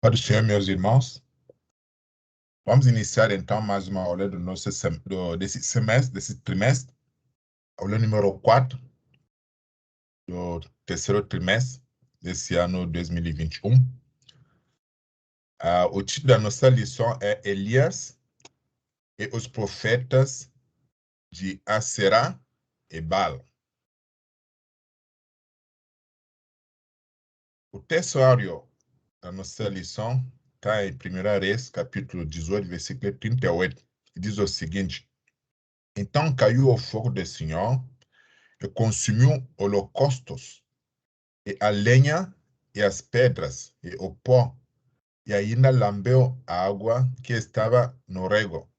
Paz do Senhor, meus irmãos. Vamos iniciar então mais uma aula desse semestre, desse trimestre, aula número 4 do terceiro trimestre desse ano 2021. O título da nossa lição é Elias e os profetas de Aserá e Baal. O textuário da nossa lição está em 1 Reis, capítulo 18, versículo 38, que diz o seguinte: Então caiu o fogo do Senhor e consumiu holocaustos, e a lenha, e as pedras, e o pó, e ainda lambeu a água que estava no rego.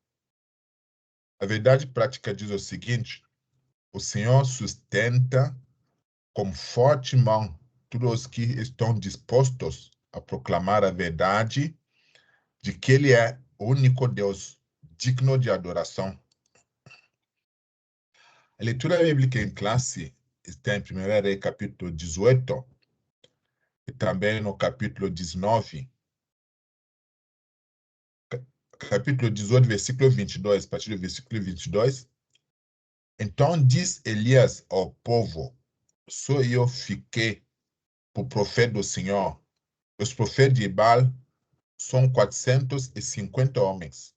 A verdade prática diz o seguinte: o Senhor sustenta com forte mão todos os que estão dispostos a proclamar a verdade de que Ele é o único Deus digno de adoração. A leitura bíblica em classe está em 1 Reis, capítulo 18, e também no capítulo 19. Capítulo 18, versículo 22, a partir do versículo 22. Então diz Elias ao povo: só eu fiquei por profeta do Senhor. Os profetas de Baal são 450 homens.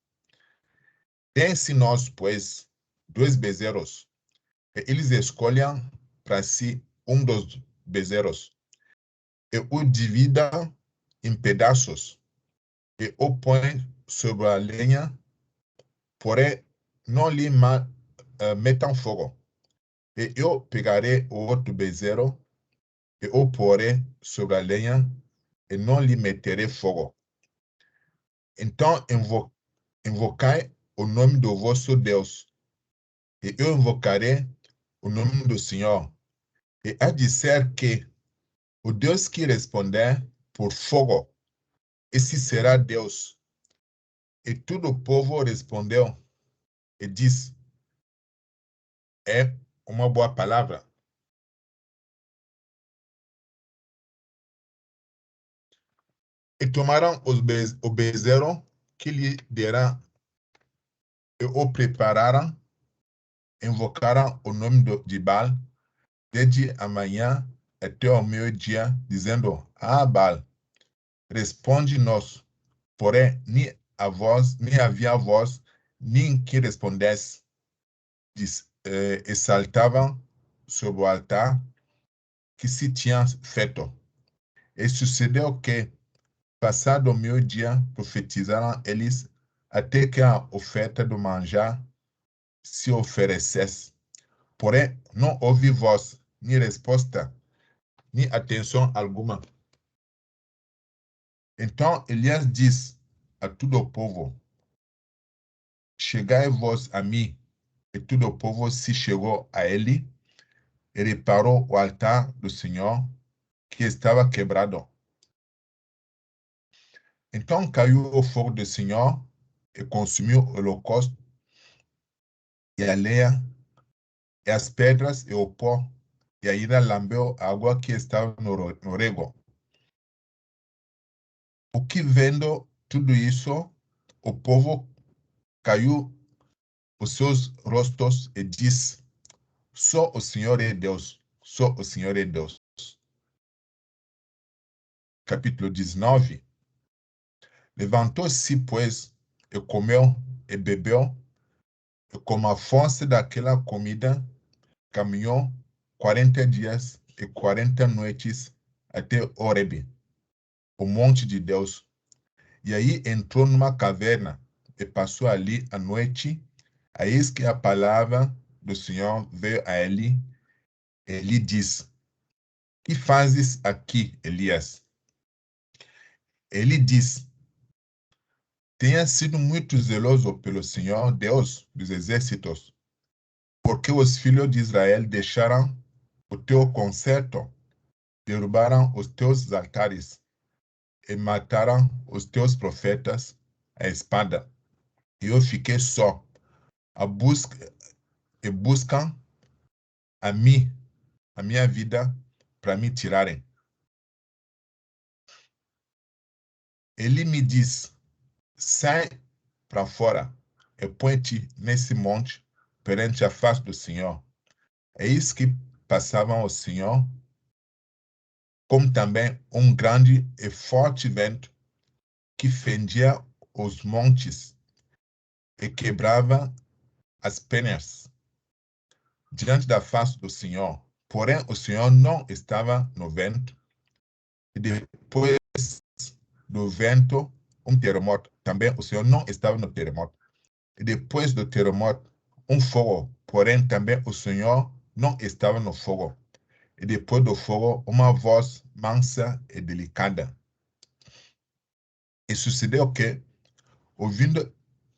Deem-se nós, pois, 2 bezerros, e eles escolham para si um dos bezerros, e o dividam em pedaços, e o põem sobre a lenha, porém não lhe metam fogo. E eu pegarei o outro bezerro, e o porei sobre a lenha, e não lhe meterei fogo. Então invocai o nome do vosso Deus, e eu invocarei o nome do Senhor. E há de ser que o Deus que responder por fogo, esse será Deus. E todo o povo respondeu e disse: é uma boa palavra. E tomaram o bezerro que lhe dera e o prepararam, invocaram o nome de Baal desde a manhã até o meio-dia, dizendo: Baal, responde-nos. Porém, nem havia voz, nem que respondesse. E saltavam sobre o altar que se tinha feito. E sucedeu que, passado o meio-dia, profetizaram eles até que a oferta do manjar se oferecesse. Porém, não houve voz, nem resposta, nem atenção alguma. Então Elias diz a todo o povo: chegai vós a mim. E todo o povo se chegou a ele e reparou o altar do Senhor, que estava quebrado. Então caiu o fogo do Senhor e consumiu o holocausto, e a lenha, e as pedras, e o pó, e ainda lambeu a água que estava no rego. O que vendo tudo isso, o povo caiu os seus rostos e disse: só o Senhor é Deus, só o Senhor é Deus. Capítulo 19. Levantou-se, pois, e comeu e bebeu, e com a força daquela comida, caminhou 40 dias e 40 noites até Horebe, o monte de Deus. E aí entrou numa caverna e passou ali a noite. Eis que a palavra do Senhor veio a Eli. Eli diz: que fazes aqui, Elias? Ele diz: tenha sido muito zeloso pelo Senhor, Deus dos exércitos, porque os filhos de Israel deixaram o teu concerto, derrubaram os teus altares e mataram os teus profetas à espada. E eu fiquei só, e buscam a minha vida para me tirarem. Ele me diz: sai para fora e põe-te nesse monte perante a face do Senhor. É isso que passavam o Senhor, como também um grande e forte vento que fendia os montes e quebrava as penas diante da face do Senhor. Porém, o Senhor não estava no vento. E depois do vento, um terremoto. Também o Senhor não estava no terremoto. E depois do terremoto, um fogo. Porém, também o Senhor não estava no fogo. E depois do fogo, uma voz mansa e delicada. E sucedeu que, ouvindo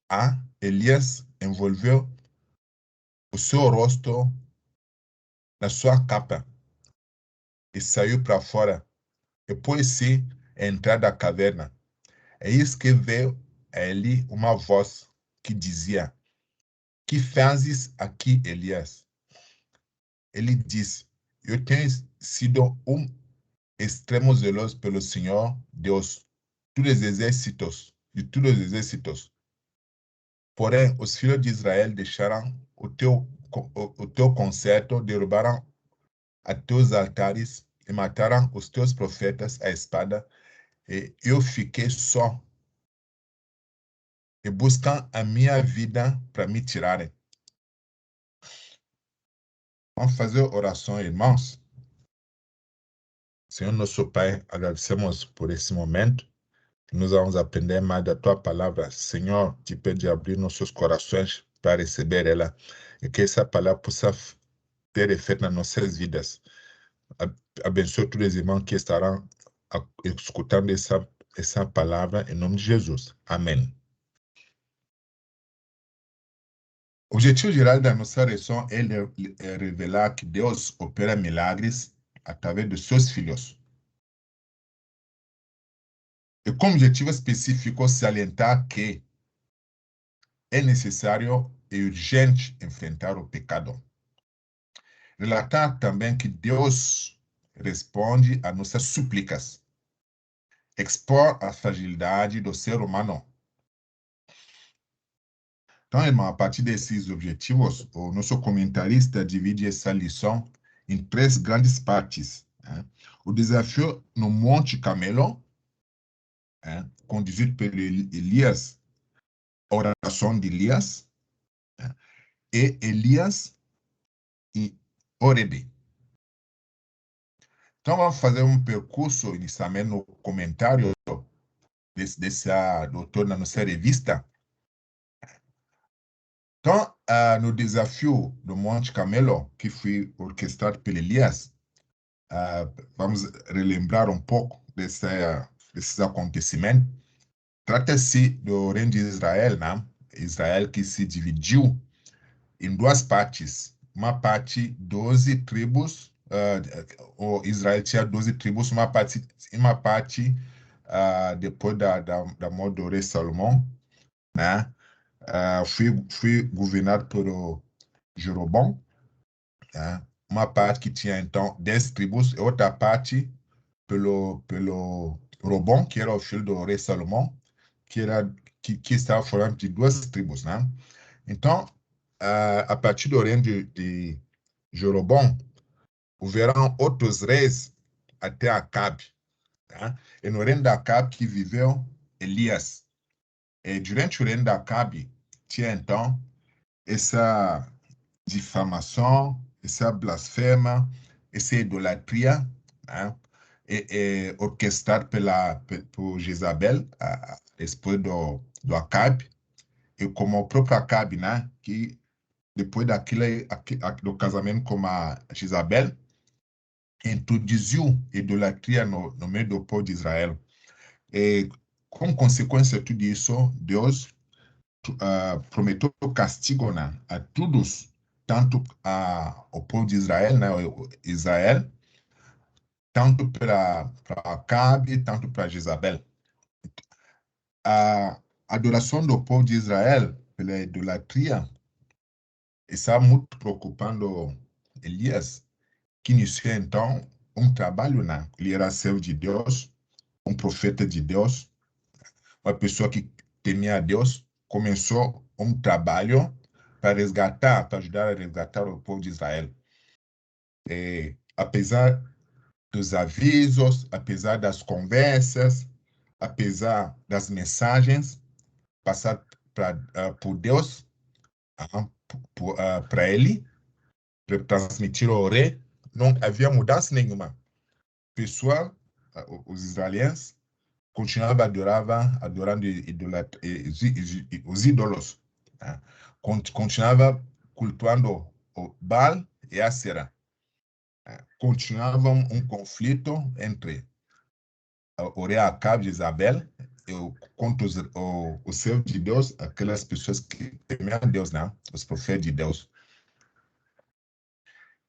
a Elias, envolveu o seu rosto na sua capa e saiu para fora. E pôs-se a entrar da caverna. É isso que veio a Eli uma voz que dizia: que fazes aqui, Elias? Ele diz: eu tenho sido um extremo zeloso pelo Senhor Deus, de todos os exércitos. Porém, os filhos de Israel deixaram o teu concerto, derrubaram a teus altares e mataram os teus profetas à espada, e eu fiquei só e buscam a minha vida para me tirarem. Vamos fazer oração, irmãos. Senhor nosso Pai, agradecemos por esse momento. Nós vamos aprender mais da Tua palavra. Senhor, te pede abrir nossos corações para receber ela e que essa palavra possa ter efeito nas nossas vidas. Abençoe todos os irmãos que estarão escutando essa palavra em nome de Jesus. Amém. O objetivo geral da nossa lição é revelar que Deus opera milagres através de seus filhos. E com objetivo específico, salientar que é necessário e urgente enfrentar o pecado. Relatar também que Deus responde a nossas súplicas. Expor a fragilidade do ser humano. Então, irmão, a partir desses objetivos, o nosso comentarista divide essa lição em 3 grandes partes. O desafio no Monte Carmelo, conduzido por Elias, a oração de Elias, e Elias e Oreb. Então, vamos fazer um percurso inicialmente no comentário desse doutor na nossa revista. Então, no desafio do Monte Carmelo, que foi orquestrado por Elias, vamos relembrar um pouco desses acontecimentos. Trata-se do reino de Israel, né? Israel que se dividiu em 2 partes. Uma parte, 12 tribos, o Israel tinha 12 tribos, uma parte depois da morte do rei Salomão, né? Fui governado por Jeroboão, né? Uma parte que tinha, então, 10 tribos, e outra parte pelo Robão, que era o filho do rei Salomão, que estava formado de 2 tribos, né? Então, a partir do reino de Jeroboão, houveram outros reis até Acabe, tá? E no reino de Acabe que viveu Elias. E durante o reino de Acabe, tinha então essa difamação, essa blasfema, essa idolatria, né? Orquestrada por Jezabel, depois do Acabe, e como o próprio Acabe, né? Que depois do casamento com a Jezabel, introduziu idolatria no meio do povo de Israel. E, como consequência de tudo isso, Deus prometeu castigo, né, a todos, tanto ao povo de Israel, né, Israel, tanto para Acabe, tanto para Jezabel. A adoração do povo de Israel pela idolatria está muito preocupando Elias, que iniciou então trabalho, né? Ele era servo de Deus, profeta de Deus, uma pessoa que temia a Deus, começou trabalho para ajudar a resgatar o povo de Israel. E, apesar dos avisos, apesar das conversas, apesar das mensagens passadas por Deus, para ele, para transmitir ao rei, não havia mudança nenhuma. Pessoal, os israelenses, continuavam adorando os ídolos. Né? Continuava cultuando o Baal e a Asera. Continuava conflito entre o rei Acabe e Isabel contra os servos de Deus, aquelas pessoas que temiam Deus, né? Os profetas de Deus.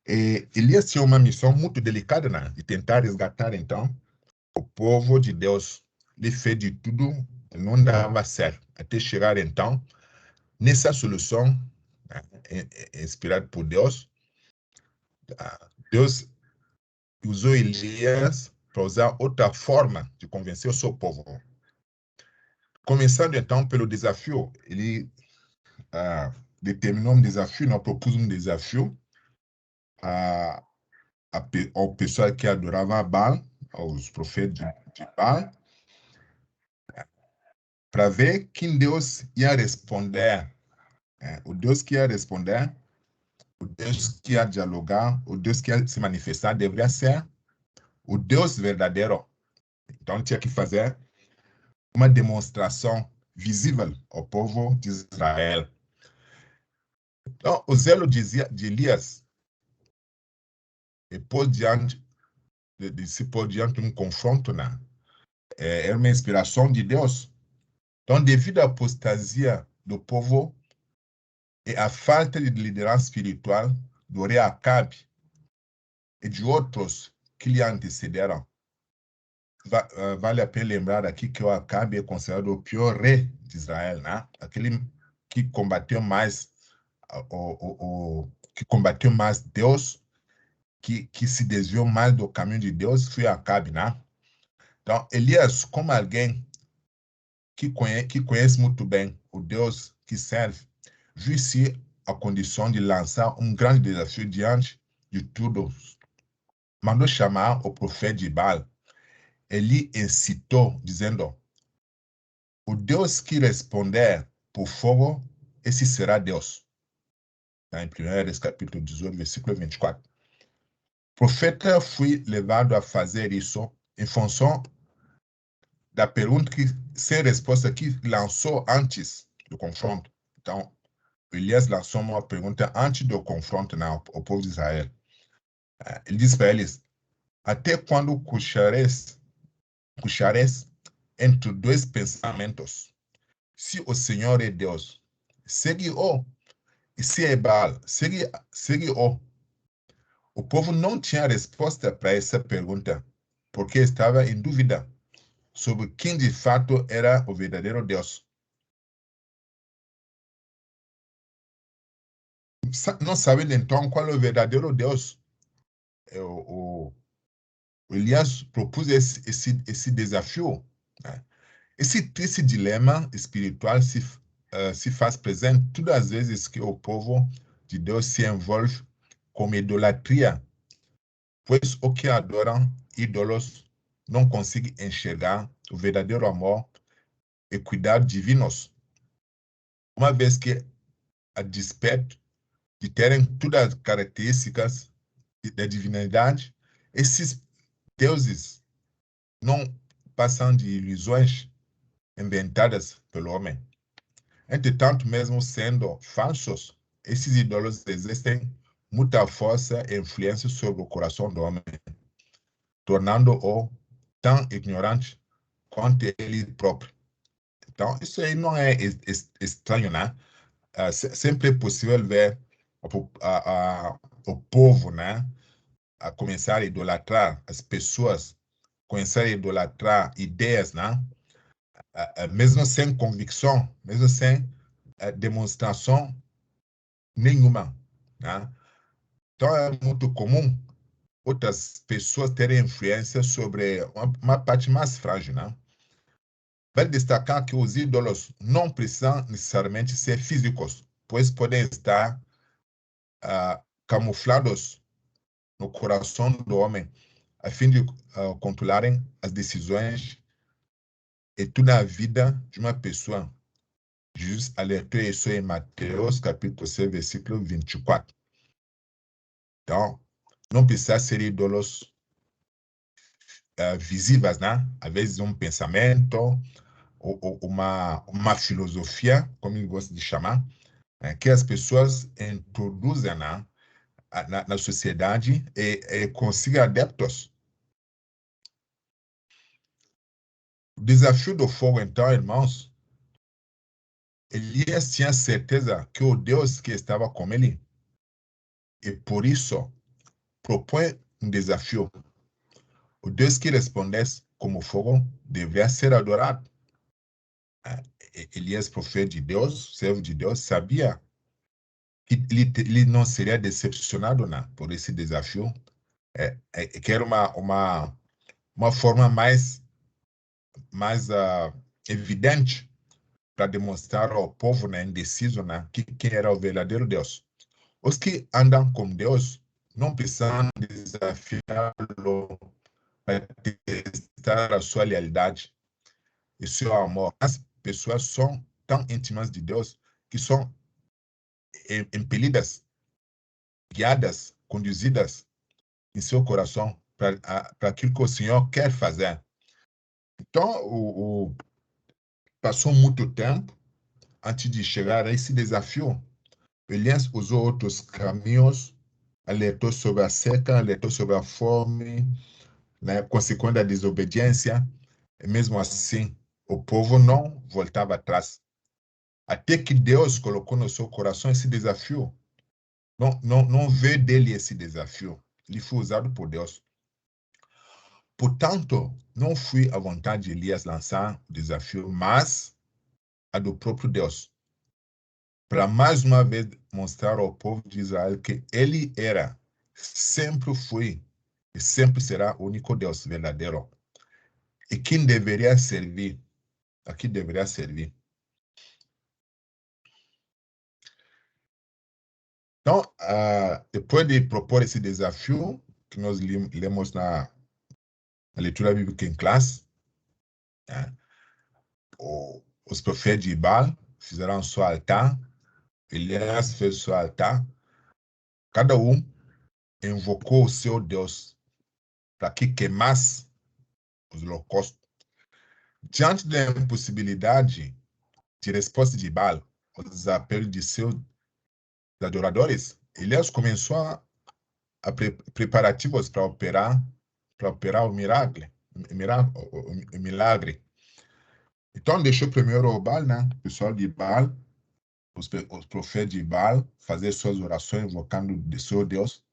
E Elias tinha uma missão muito delicada, né? De tentar resgatar, então, o povo de Deus. Ele fez de tudo, não dava certo, até chegar, então, nessa solução, né, inspirada por Deus. Deus usou Elias para usar outra forma de convencer o seu povo. Começando, então, pelo desafio, ele determinou um desafio, não propôs um desafio ao pessoal que adorava Baal, aos profetas de Baal, para ver quem Deus ia responder. O Deus que ia responder, o Deus que ia dialogar, o Deus que ia se manifestar, deveria ser o Deus verdadeiro. Então, tinha que fazer uma demonstração visível ao povo de Israel. Então, o zelo de Elias, depois de se pôr diante de um confronto, né? Era uma inspiração de Deus. Então, devido à apostasia do povo e à falta de liderança espiritual do rei Acabe e de outros que lhe antecederam, vale a pena lembrar aqui que o Acabe é considerado o pior rei de Israel, né? Aquele que combateu mais Deus, que se desviou mais do caminho de Deus, foi Acabe, né? Então, Elias, como alguém que conhece muito bem o Deus que serve, viu-se a condição de lançar um grande desafio diante de todos. Mandou chamar o profeta de Baal. Ele incitou, dizendo: o Deus que responder por fogo, esse será Deus. Está em 1 capítulo 18, versículo 24. O profeta foi levado a fazer isso em função da pergunta sem resposta que lançou antes do confronto. Então, Elias lançou uma pergunta antes do confronto ao povo de Israel. Ele disse para eles: até quando cochares entre dois pensamentos? Se o Senhor é Deus, segue-o. E se é Baal, segue-o. O povo não tinha resposta para essa pergunta, porque estava em dúvida sobre quem de fato era o verdadeiro Deus. Não sabendo então qual é o verdadeiro Deus, o Elias propôs esse desafio. Né? Esse dilema espiritual se faz presente todas as vezes que o povo de Deus se envolve com idolatria, pois os que adoram ídolos não conseguem enxergar o verdadeiro amor e cuidado divinos, uma vez que, a despeito de terem todas as características da divindade, esses deuses não passam de ilusões inventadas pelo homem. Entretanto, mesmo sendo falsos, esses ídolos exercem muita força e influência sobre o coração do homem, tornando-o tão ignorante quanto ele próprio. Então, isso aí não é estranho, né? Sempre é possível ver o povo, né, a começar a idolatrar as pessoas, começar a idolatrar ideias, né? Mesmo sem convicção, mesmo sem demonstração nenhuma, né? Então, é muito comum outras pessoas terem influência sobre uma parte mais frágil, né? Vale destacar que os ídolos não precisam necessariamente ser físicos, pois podem estar camuflados no coração do homem, a fim de controlarem as decisões e toda a vida de uma pessoa. Jesus alertou isso em Mateus, capítulo 6, versículo 24. Então, não precisa ser ídolos visíveis, né? Às vezes um pensamento, ou uma filosofia, como eu gosto de chamar, que as pessoas introduzem na sociedade e consigam adeptos. O desafio do fogo, então, irmãos, Elias tinha certeza que o Deus que estava com ele, e por isso propõe um desafio. O Deus que respondesse como fogo deveria ser adorado. Elias, profeta de Deus, servo de Deus, sabia que ele não seria decepcionado por esse desafio. Que era uma forma mais evidente para demonstrar ao povo indeciso quem era o verdadeiro Deus. Os que andam com Deus não precisam desafiá-lo para testar a sua lealdade e seu amor. As pessoas são tão íntimas de Deus que são impelidas, guiadas, conduzidas em seu coração para aquilo que o Senhor quer fazer. Então, passou muito tempo antes de chegar a esse desafio. Elias usou outros caminhos, alertou sobre a seca, alertou sobre a fome, consequente da desobediência. E mesmo assim, o povo não voltava atrás. Até que Deus colocou no seu coração esse desafio. Não veio dele esse desafio. Ele foi usado por Deus. Portanto, não foi a vontade de Elias lançar o desafio, mas a do próprio Deus. Para mais uma vez mostrar ao povo de Israel que ele era, sempre foi e sempre será o único Deus verdadeiro. E quem deveria servir, a quem deveria servir. Então, depois de propor esse desafio, que nós lemos na leitura bíblica em classe, os profetas de Baal fizeram seu altar, Elias fez seu altar, cada um invocou o seu Deus para que queimasse os holocaustos. Diante da impossibilidade de resposta de Baal aos apelos de seus adoradores, Elias começou a preparativos para operar o milagre. Então, deixou primeiro o Baal, o pessoal de Baal, os profetas de Baal, fazer suas orações invocando de seu Deus.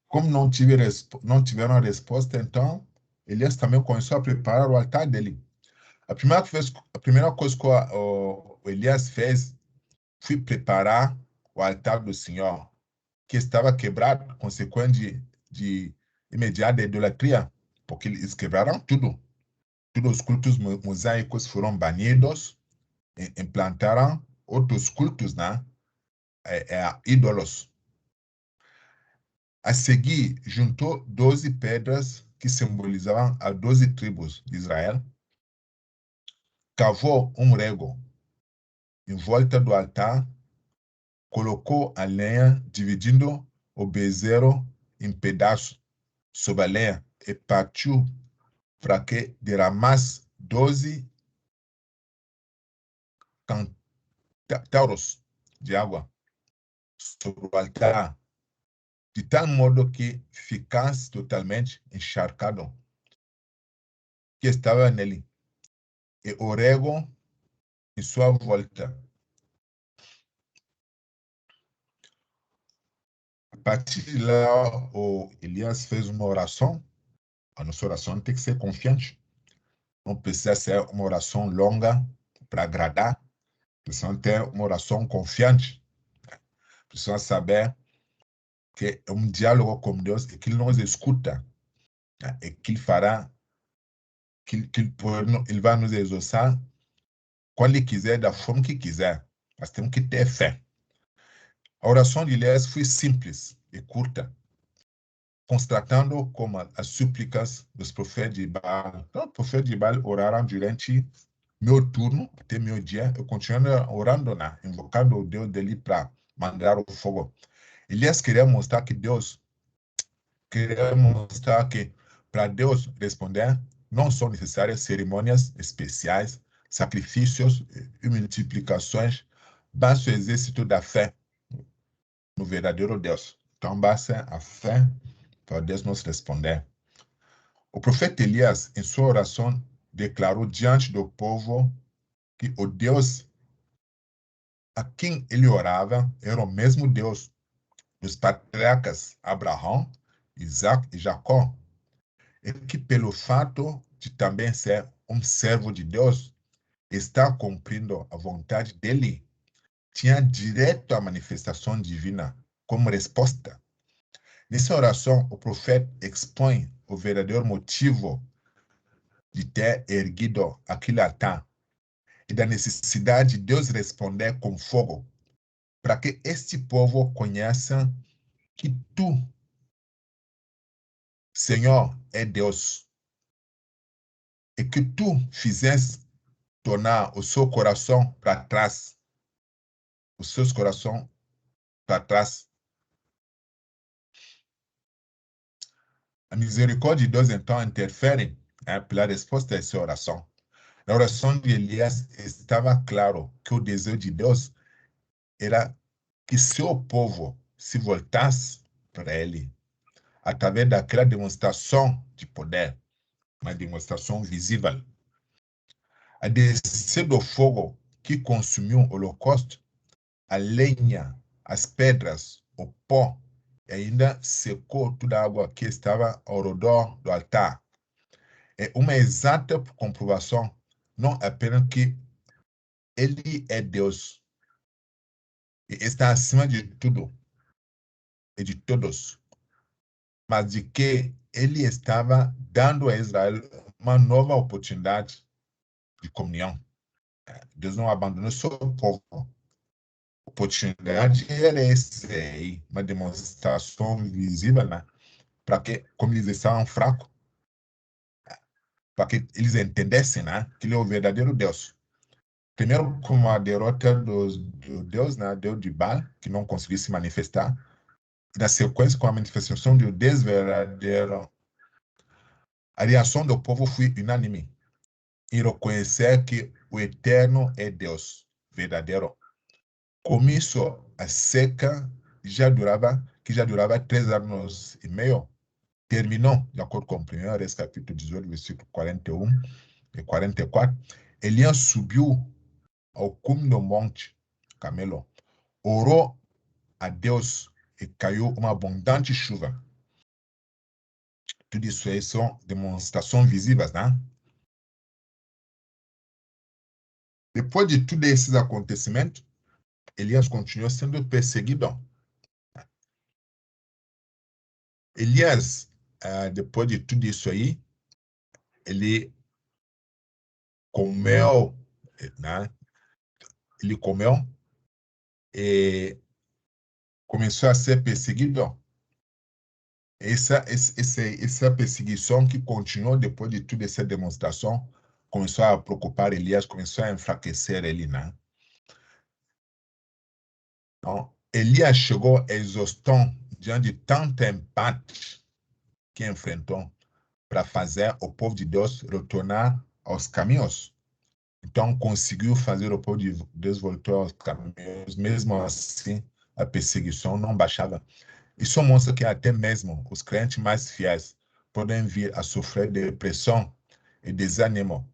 Como não tiveram a resposta, então, Elias também começou a preparar o altar dele. A primeira coisa que o Elias fez foi preparar o altar do Senhor, que estava quebrado, consequente de imediata idolatria, porque eles quebraram tudo. Todos os cultos mosaicos foram banidos, implantaram outros cultos, ídolos. A seguir, juntou 12 pedras que simbolizavam as 12 tribos de Israel, cavou um rego em volta do altar, colocou a lenha, dividindo o bezerro em pedaços sobre a lenha e partiu para que derramasse 12 cantauros de água sobre o altar, de tal modo que ficasse totalmente encharcado, que estava nele, e o rego em sua volta. A partir de lá, o Elias fez uma oração. A nossa oração tem que ser confiante. Não precisa ser uma oração longa para agradar. Precisa ter uma oração confiante. Precisa saber que é um diálogo com Deus e que Ele nos escuta. E que Ele fará, Ele vai nos exorçar quando Ele quiser, da forma que quiser. Nós temos que ter fé. A oração de Elias foi simples e curta, constatando como as súplicas dos profetas de Baal. Então, os profetas de Baal oraram durante meu turno, até meu dia, eu continuei orando, invocando o Deus dele para mandar o fogo. Elias queria mostrar que para Deus responder, não são necessárias cerimônias especiais, sacrifícios e multiplicações, basta o exercício da fé no verdadeiro Deus. Então, basta a fé para Deus nos responder. O profeta Elias, em sua oração, declarou diante do povo que o Deus a quem ele orava era o mesmo Deus dos patriarcas Abraão, Isaac e Jacó, e que pelo fato de também ser um servo de Deus, estar cumprindo a vontade dele, tinha direito à manifestação divina como resposta. Nessa oração, o profeta expõe o verdadeiro motivo de ter erguido aquele altar e da necessidade de Deus responder com fogo, para que este povo conheça que tu, Senhor, é Deus, e que tu fizeste tornar o seu coração para trás, os seus corações para trás. A misericórdia de Deus, então, interfere pela resposta a essa oração. Na oração de Elias, estava claro que o desejo de Deus era que seu povo se voltasse para ele, através daquela demonstração de poder, uma demonstração visível. A descer do fogo que consumiu o holocausto, a lenha, as pedras, o pó, e ainda secou toda a água que estava ao redor do altar. É uma exata comprovação, não apenas que ele é Deus e está acima de tudo e de todos, mas de que ele estava dando a Israel uma nova oportunidade de comunhão. Deus não abandonou seu povo. A oportunidade era essa aí, uma demonstração visível, para que, como eles estavam fracos, para que eles entendessem, que ele é o verdadeiro Deus. Primeiro, com a derrota do Deus, Deus de Baal, que não conseguiu se manifestar. E na sequência, com a manifestação do Deus verdadeiro, a reação do povo foi unânime em reconhecer que o Eterno é Deus verdadeiro. Com isso, a seca que já durava 3 anos e meio, terminou, de acordo com 1 Reis, capítulo 18, versículo 41 e 44. Elias subiu ao cume do monte Camelo, orou a Deus e caiu uma abundante chuva. Tudo isso aí são demonstrações visíveis, Depois de todos esses acontecimentos, Elias continuou sendo perseguido. Elias, depois de tudo isso aí, ele comeu, Ele comeu e começou a ser perseguido. Essa perseguição que continuou depois de toda essa demonstração começou a preocupar Elias, começou a enfraquecer ele, Então, Elias chegou à exaustão diante de tanto empate que enfrentou para fazer o povo de Deus retornar aos caminhos. Então, conseguiu fazer o povo de Deus voltar aos caminhos. Mesmo assim, a perseguição não baixava. Isso mostra que até mesmo os crentes mais fiéis podem vir a sofrer depressão e desânimo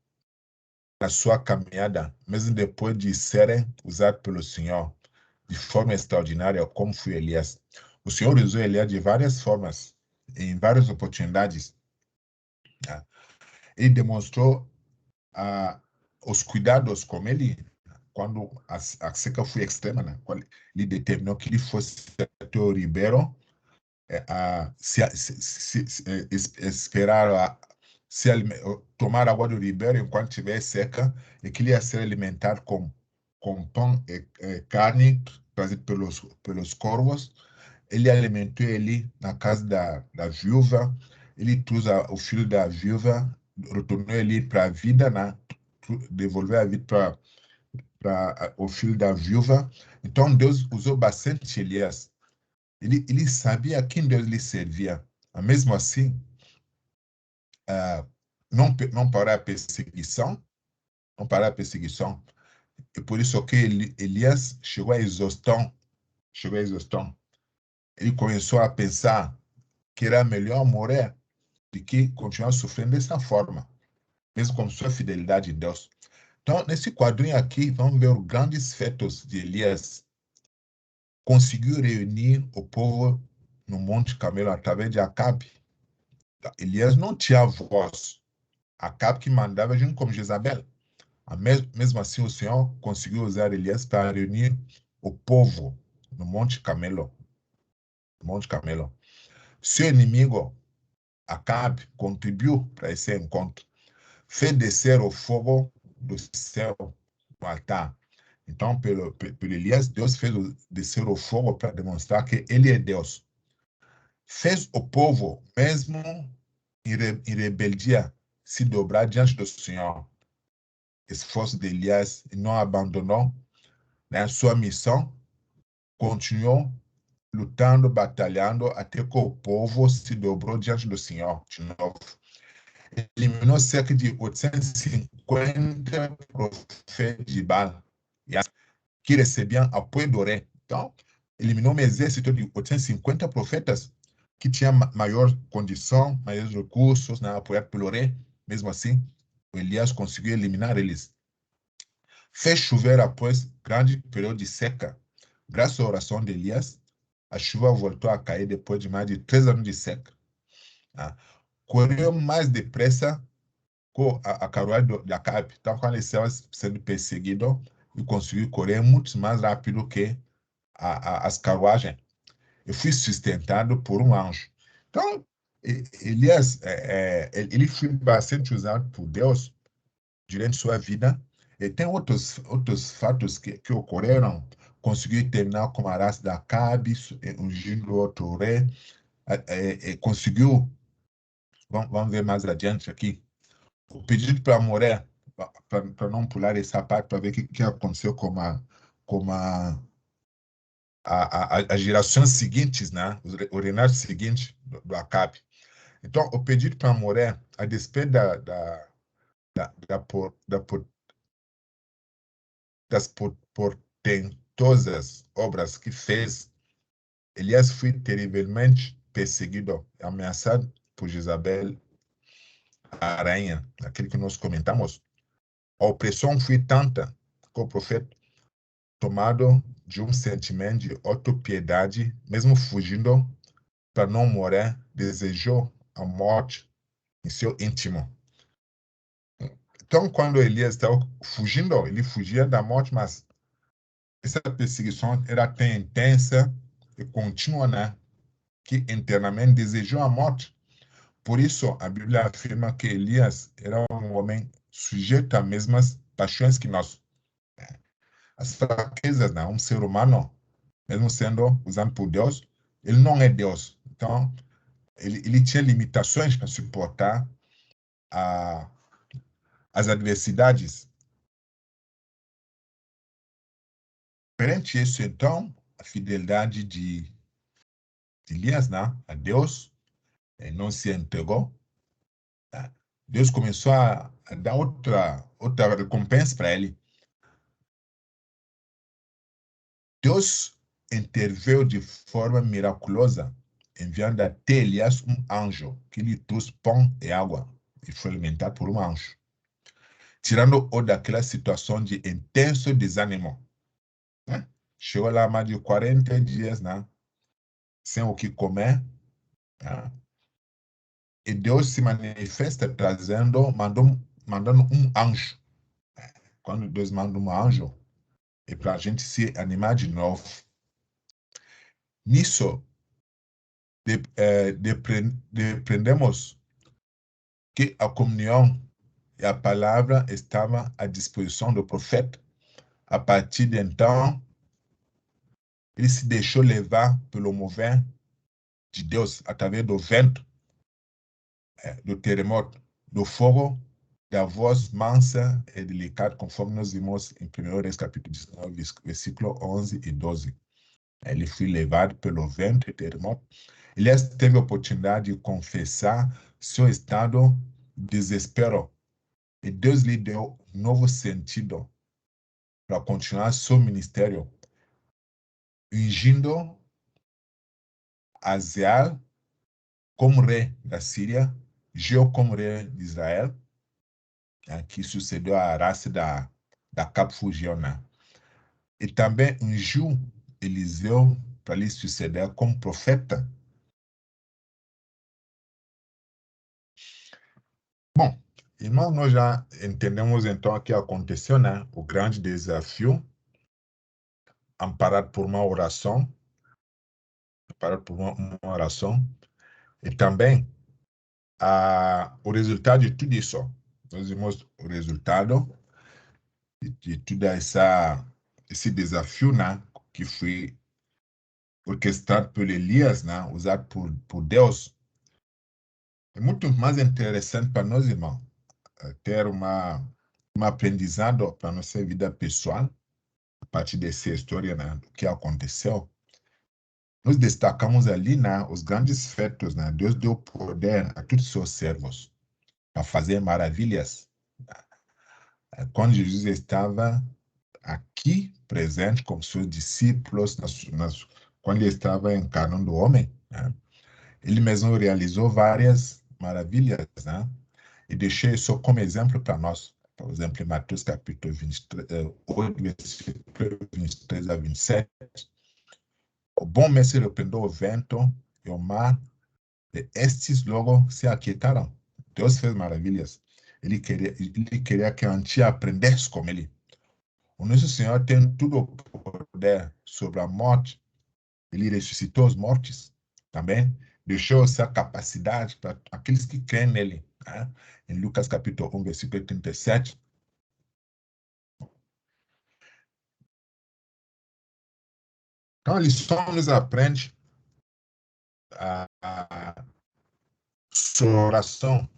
na sua caminhada, mesmo depois de serem usados pelo Senhor de forma extraordinária, como foi Elias. O Senhor usou Elias de várias formas, em várias oportunidades. Né? Ele demonstrou os cuidados com ele, quando a seca foi extrema, né? Ele determinou que ele fosse até o ribeiro, esperar tomar água do ribeiro enquanto estiver seca, e que ele ia ser alimentado com pão e carne trazido pelos corvos. Ele alimentou ele na casa da viúva, ele trouxe o filho da viúva, retornou ele para a vida, né? Devolveu a vida para o filho da viúva. Então, Deus usou bastante Elias. Ele sabia a quem Deus lhe servia. Mesmo assim, não parar a perseguição, não parar a perseguição. E por isso que Elias chegou à exaustão. Ele começou a pensar que era melhor morrer do que continuar sofrendo dessa forma, mesmo com sua fidelidade a Deus. Então, nesse quadrinho aqui, vamos ver os grandes feitos de Elias. Conseguiu reunir o povo no Monte Carmelo através de Acabe. Elias não tinha voz. Acabe que mandava junto com Jezabel. Mesmo assim, o Senhor conseguiu usar Elias para reunir o povo no Monte Carmelo. Seu inimigo, Acabe, contribuiu para esse encontro. Fez descer o fogo do céu no altar. Então, pelo Elias, Deus fez descer o fogo para demonstrar que ele é Deus. Fez o povo, mesmo em rebeldia, se dobrar diante do Senhor. Esforço de Elias, não abandonou, né, sua missão, continuou lutando, batalhando, até que o povo se dobrou diante do Senhor de novo. Eliminou cerca de 850 profetas de Baal, que recebiam apoio do rei. Então, eliminou um exército de 850 profetas que tinham maior condição, maiores recursos, né, apoiado pelo rei. Mesmo assim, Elias conseguiu eliminar eles. Fez chover após grande período de seca. Graças à oração de Elias, a chuva voltou a cair depois de mais de 3 anos de seca. Correu mais depressa com a carruagem de Acabe. Então, quando ele estava sendo perseguido, ele conseguiu correr muito mais rápido que as carruagens. E foi sustentado por um anjo. Então, Elias, ele foi bastante usado por Deus durante sua vida. E tem outros fatos que ocorreram. Conseguiu terminar com a raça da Acabe, ungindo outro rei. Conseguiu, vamos ver mais adiante aqui, o pedido para morrer, para não pular essa parte, para ver o que aconteceu com as gerações seguintes, né? O reinado seguinte do Acabe. Então, o pedido para morrer, a despeito das portentosas obras que fez, Elias foi terrivelmente perseguido, ameaçado por Jezabel, a rainha, aquele que nós comentamos. A opressão foi tanta que o profeta, tomado de um sentimento de autopiedade, mesmo fugindo para não morrer, desejou a morte em seu íntimo. Então, quando Elias estava fugindo, ele fugia da morte, mas essa perseguição era tão intensa e contínua, né, que internamente desejou a morte. Por isso, a Bíblia afirma que Elias era um homem sujeito às mesmas paixões que nós. As fraquezas, né? Um ser humano, mesmo sendo usado por Deus, ele não é Deus. Então, ele tinha limitações para suportar as adversidades. Perante isso, então, a fidelidade de Elias, né, a Deus, não se entregou. Tá? Deus começou a dar outra recompensa para ele. Deus interveio de forma miraculosa, enviando até Elias anjo que lhe trouxe pão e água, e foi alimentado por anjo, tirando-o daquela situação de intenso desânimo. Né? Chegou lá mais de 40 dias, né? Sem o que comer. Né? E Deus se manifesta mandando anjo. Quando Deus manda anjo, é para a gente se animar de novo. Nisso, depreendemos que a comunhão e a palavra estavam à disposição do profeta. A partir de então, ele se deixou levar pelo mover de Deus através do vento, do terremoto, do fogo, da voz mansa e delicada, conforme nós vimos em 1 Reis capítulo 19, versículo 11 e 12. Ele foi levado pelo vento e terremoto. Elias teve a oportunidade de confessar seu estado de desespero. E Deus lhe deu um novo sentido para continuar seu ministério, ungindo Azael como rei da Síria, Jeu como rei de Israel, que sucedeu a raça da Capfugiona. E também ungiu Eliseu para lhe suceder como profeta. Bom, irmão, nós já entendemos então o que aconteceu, né? O grande desafio, amparado por uma oração, e também o resultado de tudo isso. Nós vimos o resultado de todo esse desafio, né? Que foi orquestrado por Elias, né? Usado por Deus. É muito mais interessante para nós, irmãos, ter um aprendizado para nossa vida pessoal, a partir dessa história, né, do que aconteceu. Nós destacamos ali, né, os grandes feitos, né? Deus deu poder a todos os seus servos para fazer maravilhas. Quando Jesus estava aqui presente com seus discípulos, quando ele estava encarnando o homem, né, ele mesmo realizou várias maravilhas, né? E deixei isso como exemplo para nós. Por exemplo, em Mateus capítulo 8, versículo 23 a 27, o bom mestre repreendeu o vento e o mar, e estes logo se aquietaram. Deus fez maravilhas. Ele queria que a gente aprendesse com ele. O nosso Senhor tem todo o poder sobre a morte. Ele ressuscitou os mortos também. Deixou essa capacidade para aqueles que creem nele. Né? Em Lucas capítulo 1, versículo 37. Então, a lição nos aprende sobre a oração,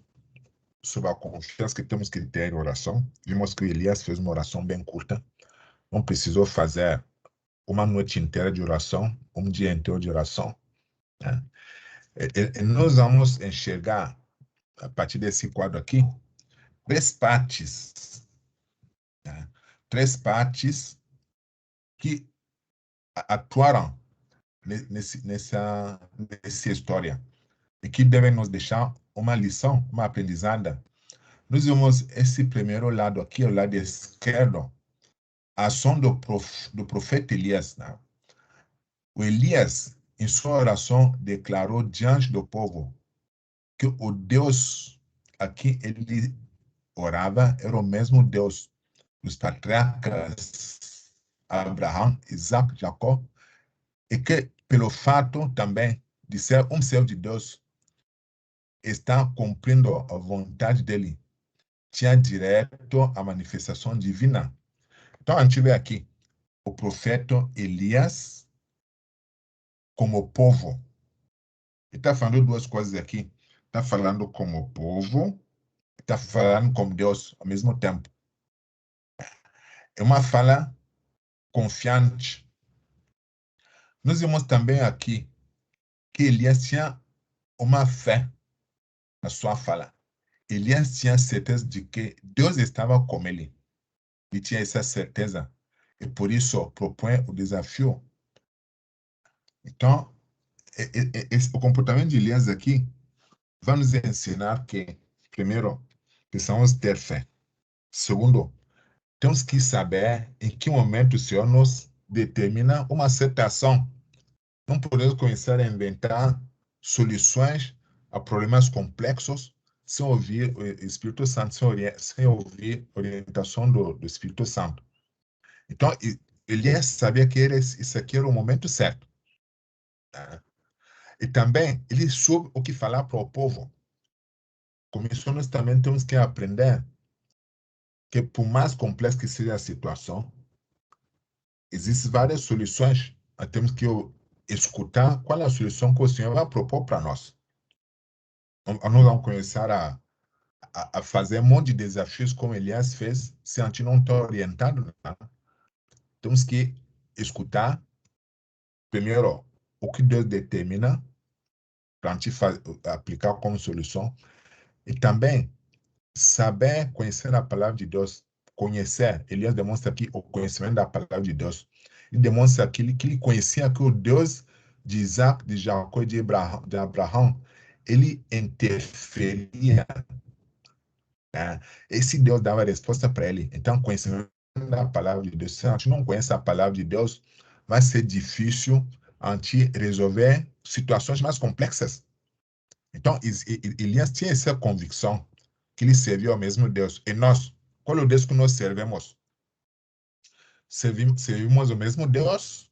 sobre a confiança que temos que ter em oração. Vimos que Elias fez uma oração bem curta. Não precisou fazer uma noite inteira de oração, um dia inteiro de oração. Né? E nós vamos enxergar, a partir desse quadro aqui, três partes. Né? Três partes que atuaram nessa história e que devem nos deixar uma lição, uma aprendizada. Nós vemos esse primeiro lado aqui, o lado esquerdo, a ação do profeta Elias. Né? O Elias, em sua oração, declarou diante do povo que o Deus a quem ele orava era o mesmo Deus dos patriarcas Abraão, Isaac, Jacó, e que, pelo fato também de ser um servo de Deus, está cumprindo a vontade dele, tinha direito à manifestação divina. Então, a gente vê aqui o profeta Elias como povo. Ele está falando duas coisas aqui. Está falando como povo, está falando como Deus ao mesmo tempo. É uma fala confiante. Nós vemos também aqui que Elias tinha uma fé na sua fala. Elias tinha certeza de que Deus estava com ele. Ele tinha essa certeza. E por isso propõe o desafio Então, o comportamento de Elias aqui vai nos ensinar que, primeiro, precisamos ter fé. Segundo, temos que saber em que momento o Senhor nos determina uma certa ação. Não podemos começar a inventar soluções a problemas complexos sem ouvir o Espírito Santo, sem ouvir a orientação do Espírito Santo. Então, Elias sabia que isso aqui era o momento certo. Tá? E também, ele soube o que falar para o povo. Como isso, nós também temos que aprender que, por mais complexa que seja a situação, existem várias soluções. Nós temos que escutar qual é a solução que o Senhor vai propor para nós. Nós vamos começar a fazer um monte de desafios como Elias fez, se a gente não está orientado. Né? Temos que escutar, primeiro, o que Deus determina para a gente aplicar como solução. E também saber conhecer a palavra de Deus. Conhecer, Elias demonstra aqui o conhecimento da palavra de Deus. Ele demonstra que ele conhecia que o Deus de Isaac, de Jacó e de Abraão, ele interferia. Né? Esse Deus dava resposta para ele. Então, conhecimento da palavra de Deus. Se a gente não conhece a palavra de Deus, vai ser difícil a gente resolver situações mais complexas. Então, Elias tinha essa convicção que ele servia ao mesmo Deus. E nós, qual é o Deus que nós servimos? Servimos o mesmo Deus?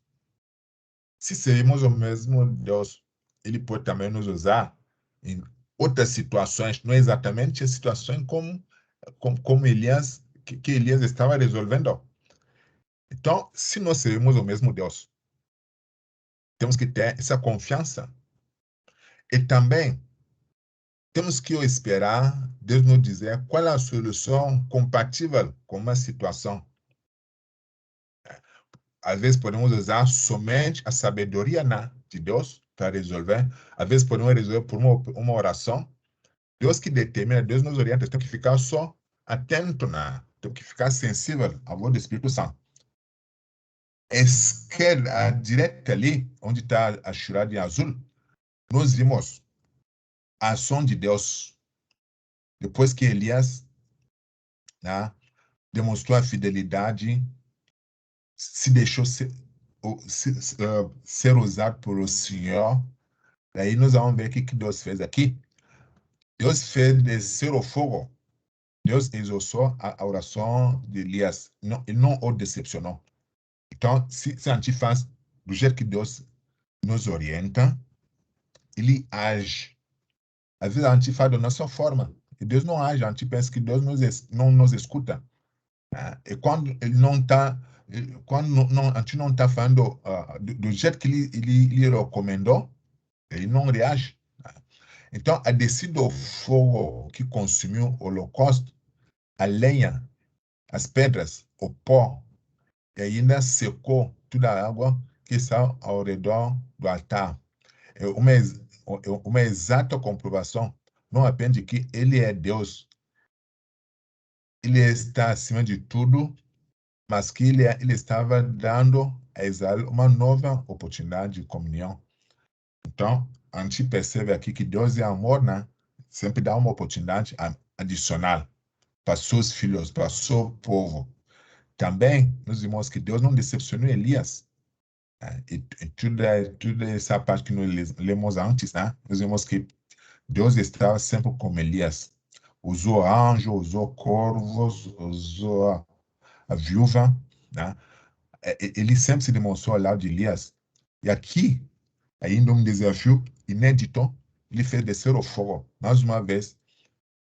Se servimos o mesmo Deus, ele pode também nos usar em outras situações, não exatamente as situações como Elias, que Elias estava resolvendo. Então, se nós servimos o mesmo Deus, temos que ter essa confiança. E também temos que esperar Deus nos dizer qual é a solução compatível com uma situação. Às vezes podemos usar somente a sabedoria de Deus para resolver. Às vezes podemos resolver por uma oração. Deus que determina, Deus nos orienta. Temos que ficar só atento, temos que ficar sensível à voz do Espírito Santo. Esquerda, à direita ali, onde está a churrada em azul, nós vimos a ação de Deus. Depois que Elias demonstrou a fidelidade, se deixou ser usado por o Senhor. Daí nós vamos ver o que Deus fez aqui. Deus fez descer o fogo. Deus exaucou a oração de Elias. Não, ele não o decepcionou. Então, se a gente faz do jeito que Deus nos orienta, ele age. Às vezes a gente faz da nossa forma. E Deus não age. A gente pensa que Deus não nos escuta. E quando ele não está, quando a gente não está fazendo do jeito que ele recomendou, ele não reage. Então, a descida do fogo que consumiu o holocausto, a lenha, as pedras, o pó, e ainda secou toda a água que está ao redor do altar. É uma exata comprovação, não apenas de que ele é Deus, ele está acima de tudo, mas que ele estava dando a Israel uma nova oportunidade de comunhão. Então, a gente percebe aqui que Deus é amor, né? Sempre dá uma oportunidade adicional para seus filhos, para seu povo. Também, nós vimos que Deus não decepcionou Elias. Né? E toda essa parte que nós lemos antes, né? Nós vimos que Deus estava sempre com Elias. Usou anjo, usou corvos, usou a viúva. Né? Ele sempre se demonstrou ao lado de Elias. E aqui, ainda um desafio inédito, ele fez descer o fogo, mais uma vez,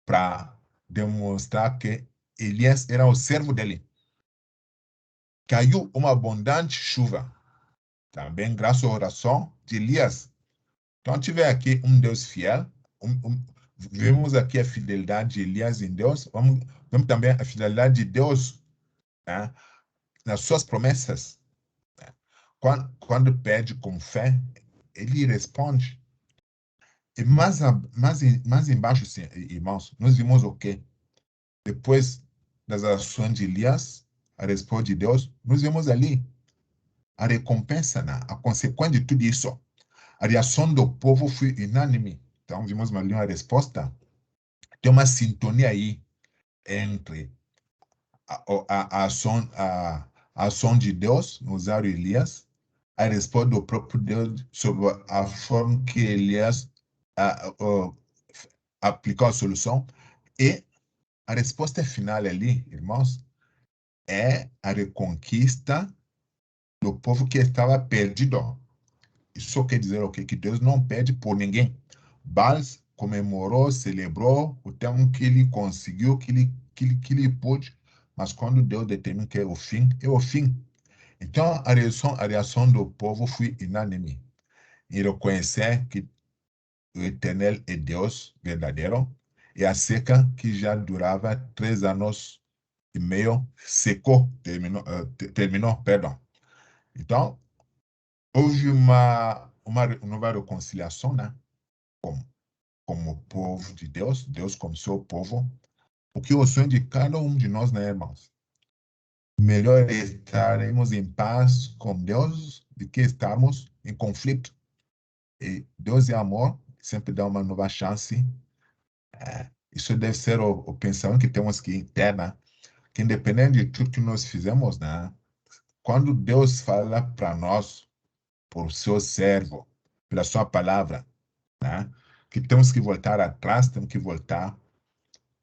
para demonstrar que Elias era o servo dele. Caiu uma abundante chuva, também graças à oração de Elias. Então, tive aqui um Deus fiel, vemos aqui a fidelidade de Elias em Deus, vemos também a fidelidade de Deus, né, nas suas promessas. Né? Quando pede com fé, ele responde. E mais embaixo, irmãos, nós vimos o quê? Depois das ações de Elias, a resposta de Deus, nós vimos ali a recompensa, né? A consequência de tudo isso. A reação do povo foi unânime. Então, vimos ali uma resposta. Tem uma sintonia aí entre a ação de Deus no usar Elias, a resposta do próprio Deus sobre a forma que Elias aplicou a solução, e a resposta final ali, irmãos, é a reconquista do povo que estava perdido. Isso quer dizer o quê? Que Deus não perde por ninguém. Baal comemorou, celebrou o tempo que ele conseguiu, que ele pôde, mas quando Deus determina que é o fim, é o fim. Então, a reação do povo foi unânime. E reconhecer que o Eterno é Deus verdadeiro, e a seca que já durava 3 anos e meio secou, terminou, perdão. Então, houve uma nova reconciliação, né? Como povo de Deus, Deus como seu povo. O que eu sonho de cada um de nós, né, irmãos? Melhor é estarmos em paz com Deus do que estarmos em conflito. E Deus é amor, sempre dá uma nova chance. Isso deve ser o pensamento que temos que ter, né? Que independente de tudo que nós fizemos, né? Quando Deus fala para nós, por seu servo, pela sua palavra, né? Que temos que voltar atrás, temos que voltar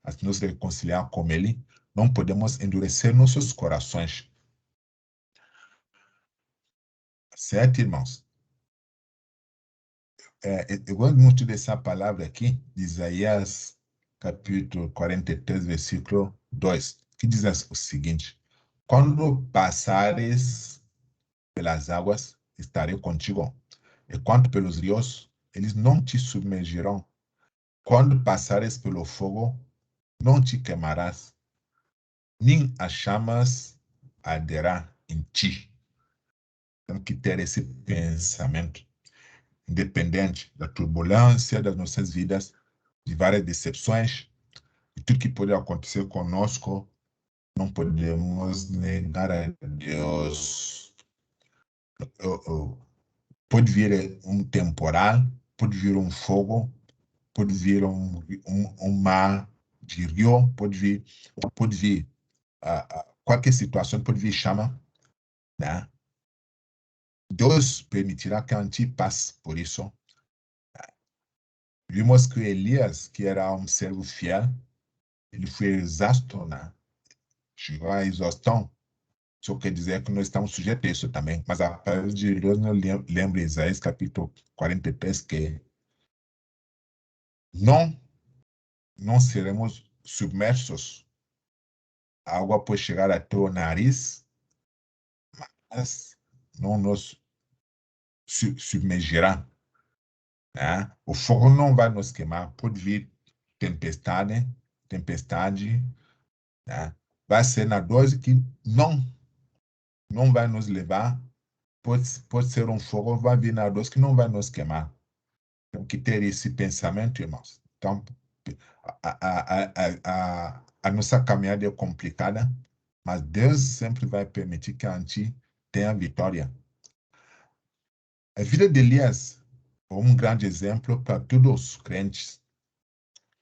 a nos reconciliar com Ele, não podemos endurecer nossos corações. Certo, irmãos? Eu gosto muito dessa palavra aqui, de Isaías, capítulo 43, versículo 2, que diz o seguinte: quando passares pelas águas, estarei contigo, e quanto pelos rios, eles não te submergirão. Quando passares pelo fogo, não te queimarás, nem as chamas arderá em ti. Temos que ter esse pensamento, independente da turbulência das nossas vidas, de várias decepções, e tudo que pode acontecer conosco, não podemos negar a Deus. Pode vir um temporal, pode vir um fogo, pode vir um mar de rio, pode vir qualquer situação, pode vir chama, né? Deus permitirá que a gente passe por isso. Vimos que Elias, que era um servo fiel, ele foi exausto, né? Chegou à exaustão. Isso quer dizer que nós estamos sujeitos a isso também. Mas a palavra de Deus nos lembra Isaías capítulo 43 que não seremos submersos. A água pode chegar até o nariz, mas não nos submergirá. Né? O fogo não vai nos queimar. Pode vir tempestade, né? Vai ser na dose que não vai nos levar. Pode ser um fogo, vai vir na dose que não vai nos queimar. Temos que ter esse pensamento, irmãos. Então, a nossa caminhada é complicada, mas Deus sempre vai permitir que a gente tenha vitória. A vida de Elias é um grande exemplo para todos os crentes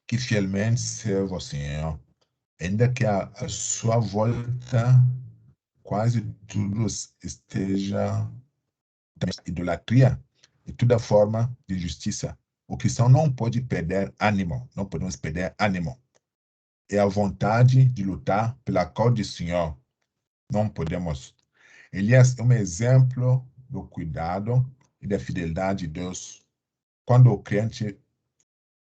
que fielmente servem ao Senhor, ainda que a sua volta quase tudo esteja idolatria e toda forma de justiça. O cristão não pode perder ânimo, não podemos perder ânimo. É a vontade de lutar pela causa do Senhor. Não podemos. Elias é um exemplo do cuidado e da fidelidade de Deus. Quando o crente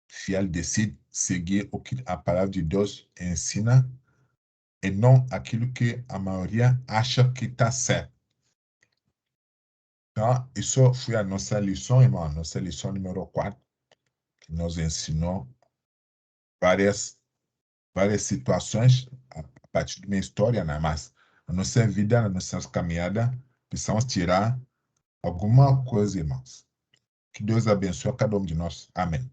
fiel decide seguir o que a palavra de Deus ensina e não aquilo que a maioria acha que está certo. Então, isso foi a nossa lição, irmão, nossa lição número 4, que nos ensinou várias situações a partir da minha história, né? Mas na nossa vida, na nossa caminhada, precisamos tirar alguma coisa, irmãos. Que Deus abençoe cada um de nós. Amém.